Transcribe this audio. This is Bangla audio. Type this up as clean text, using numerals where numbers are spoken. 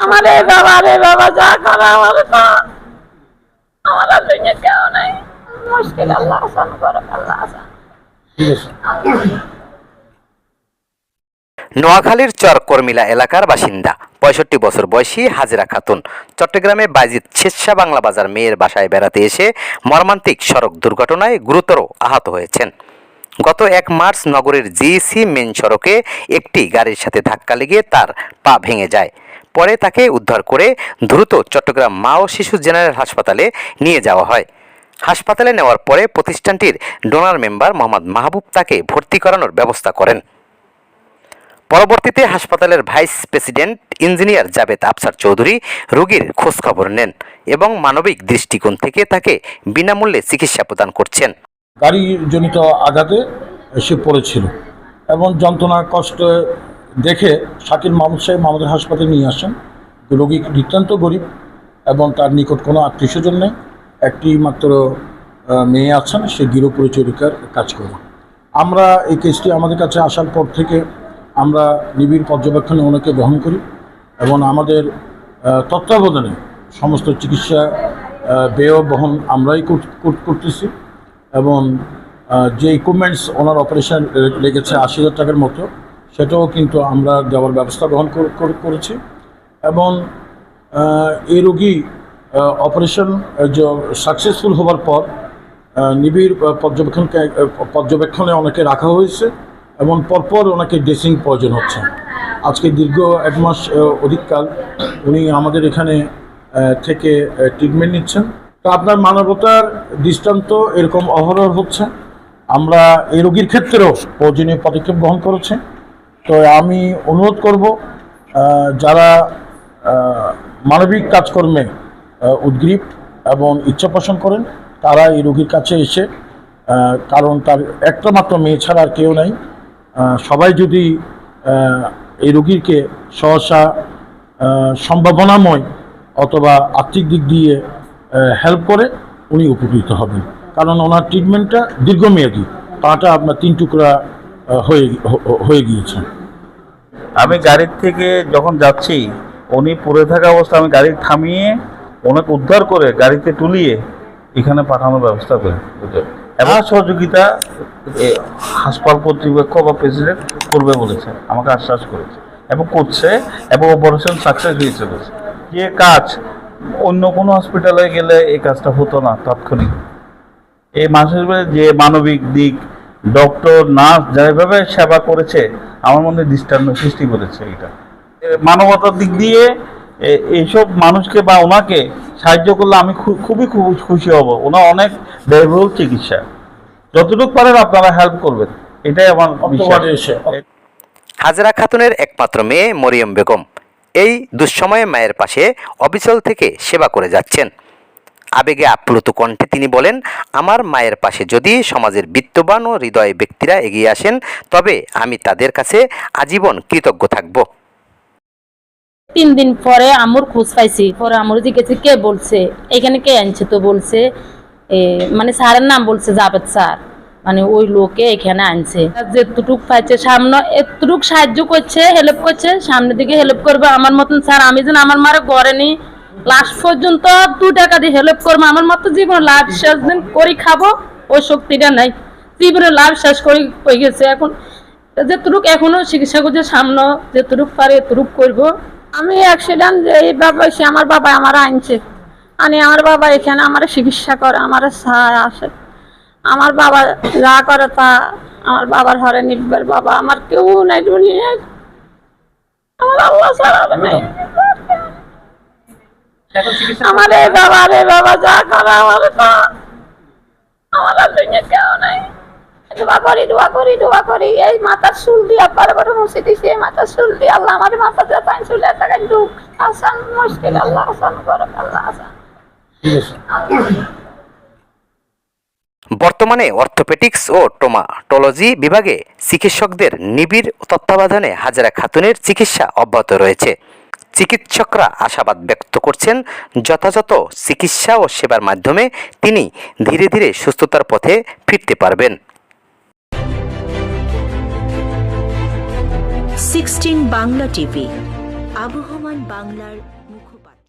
আমারে বাবা রে বাবা যা করা আমার তো আমার আর দুনিয়া কেউ নাই মুশকিল আল্লাহ আসান করে আল্লাহ আসান। নোয়াখালীর চরকর্মিলা এলাকার বাসিন্দা ৬৫ বছর বয়সী হাজেরা খাতুন চট্টগ্রামে বাইজিদ শেরশাহ বাংলা বাজার মেয়ের বাসায় বেড়াতে এসে মর্মান্তিক সড়ক দুর্ঘটনায় গুরুতর আহত হয়েছেন। গত ১ মার্চ নগরের জিইসি মেন সড়কে একটি গাড়ির সাথে ধাক্কা লেগে তার পা ভেঙে যায়। পরে তাকে উদ্ধার করে দ্রুত চট্টগ্রাম মা ও শিশু জেনারেল হাসপাতালে নিয়ে যাওয়া হয়। হাসপাতালে নেওয়ার পরে প্রতিষ্ঠানটির ডোনার মেম্বার মোহাম্মদ মাহবুব তাকে ভর্তি করানোর ব্যবস্থা করেন। পরবর্তীতে হাসপাতালের vice president engineer Javed Afsar Chowdhury রোগীর খোঁজখবর নেন এবং মানবিক দৃষ্টিকোণ থেকে তাকে বিনামূল্যে চিকিৎসা প্রদান করছেন। গাড়িজনিত আঘাতে সে পড়েছিল এবং যন্ত্রণা কষ্ট দেখে শাকিল মাহমুদ সাহেব আমাদের হাসপাতালে নিয়ে আসেন। রোগী নিতান্ত গরিব এবং তার নিকট কোনো আত্মীয় স্বজন নেই, একটি মাত্র মেয়ে আছেন, সে গৃহ পরিচারিকার কাজ করে। আমরা এই কেসটি আমাদের কাছে আসার পর থেকে আমরা নিবিড় পর্যবেক্ষণে ওনাকে গ্রহণ করি এবং আমাদের তত্ত্বাবধানে সমস্ত চিকিৎসা ব্যয় বহন আমরাই করতেছি এবং যে ইকুইপমেন্টস ওনার অপারেশন লেগেছে ৮০,০০০ টাকার মতো, সেটাও কিন্তু আমরা দেওয়ার ব্যবস্থা গ্রহণ করেছি এবং এই রোগী অপারেশন সাকসেসফুল হওয়ার পর নিবিড় পর্যবেক্ষণে ওনাকে রাখা হয়েছে এবং পরপর ওনাকে ড্রেসিং প্রয়োজন হচ্ছে। আজকে দীর্ঘ ১ মাস অধিককাল উনি আমাদের এখানে থেকে ট্রিটমেন্ট নিচ্ছেন। তো আপনার মানবতার দৃষ্টান্ত এরকম অহরহ হচ্ছে। আমরা এই রোগীর ক্ষেত্রেও প্রয়োজনীয় পদক্ষেপ গ্রহণ করেছি। তো আমি অনুরোধ করব যারা মানবিক কাজকর্মে উদ্গ্রীব এবং ইচ্ছা পোষণ করেন তারা এই রোগীর কাছে এসে, কারণ তার একটা মাত্র মেয়ে ছাড়া আর কেউ নাই, সবাই যদি এই রোগীকে সহসা সম্ভাবনাময় অথবা আর্থিক দিক দিয়ে হেল্প করে উনি উপকৃত হবেন। কারণ ওনার ট্রিটমেন্টটা দীর্ঘমেয়াদী, পাটা আপনার ৩ টুকরা হয়ে গিয়েছে। আমি গাড়ির থেকে যখন যাচ্ছি উনি পড়ে থাকা অবস্থা, আমি গাড়ি থামিয়ে ওনাকে উদ্ধার করে গাড়িতে তুলিয়ে এখানে পাঠানোর ব্যবস্থা করি এবং সহযোগিতা হাসপাতাল কর্তৃপক্ষ বা প্রেসিডেন্ট করবে বলেছে, আমাকে আশ্বাস করেছে এবং করছে এবং অপারেশন সাকসেস হয়েছে বলেছে। যে কাজ অন্য কোনো হসপিটালে গেলে এই কাজটা হতো না তাৎক্ষণিক। এই মানুষের যে মানবিক দিক, ডক্টর নার্স যেভাবে সেবা করেছে আমার মনে দৃষ্টান্ত সৃষ্টি করেছে। এটা মানবতার দিক দিয়ে এইসব মানুষকে বা ওনাকে সাহায্য করলে আমি খুবই খুশি হব। ওনার অনেক ব্যয়বহুল চিকিৎসা, যতটুকু পারেন আপনারা হেল্প করবেন, এটাই আমার বিশ্বাস। হাজেরা খাতুনের একমাত্র মেয়ে মরিয়ম বেগম এই দুঃসময়ে মায়ের পাশে অবিচল থেকে সেবা করে যাচ্ছেন। আবেগে আপ্লুত কণ্ঠে তিনি বলেন, আমার মায়ের পাশে যদি সমাজের বিত্তবান ও হৃদয় ব্যক্তিরা এগিয়ে আসেন তবে আমি তাদের কাছে আজীবন কৃতজ্ঞ থাকব। ৩ দিন পরে আমুর খোঁজ পাইছি, পরে আমুর জিজ্ঞেস কে বলছে এখানে কে আনছে, তো বলছে মানে স্যারের নাম বলছে জাবেদ স্যার, মানে ওই লোকে এখানে আনছে। যেটুক পাইছে সামনে এতটুক সাহায্য করছে, হেল্প করছে, সামনের দিকে হেল্প করবে আমার মতন। স্যার আমি যেন আমার মারে ঘরে নি লাস্ট পর্যন্ত 2 টাকা দিয়ে হেল্প করবো, আমার মতো জীবন লাভ শেষ দিন করি খাবো ওই শক্তিটা নাই, জীবনে লাভ শেষ করি হয়ে গেছে। এখন যেটুক এখনো চিকিৎসা করছে, সামনে যেটুক পারে এতটুক করবো। আমি অ্যাক্সিডেন্ট এই বাবা এসে আমার বাবা আমার আনছে, আনি আমার বাবা এখানে আমার চিকিৎসা করে, আমার সাহায্য আসে। আমার বাবা যা করে তা আমার বাবার ঘরে নিবার, বাবা আমার কেউ নাই দুনিয়ায়, আমার আল্লাহ ছাড়া নাই। আমার এই বাবা রে বাবা যা করে আমার তো আমার আর দুনিয়া কেউ নাই। দোয়া করি এই মাথার চুল দিয়া বারবার মুছে দিছি, এই মাথার চুল দিয়ে আল্লাহ আমার মাথা দিয়ে পানি চুলে টাকা দুঃখ আসান মুশকিল আল্লাহ আসান করে আল্লাহ আসান। বর্তমানে অর্থোপেডিক্স ও ট্রমাটোলজি বিভাগে চিকিৎসকদের নিবিড় তত্ত্বাবধানে হাজেরা খাতুনের চিকিৎসা অব্যাহত রয়েছে। চিকিৎসকরা আশাবাদ ব্যক্ত করছেন, যথাযথ চিকিৎসা ও সেবার মাধ্যমে তিনি ধীরে ধীরে সুস্থতার পথে ফিরতে পারবেন। 16 বাংলা টিভি, আবহমান বাংলার মুখোপাধ্যায়।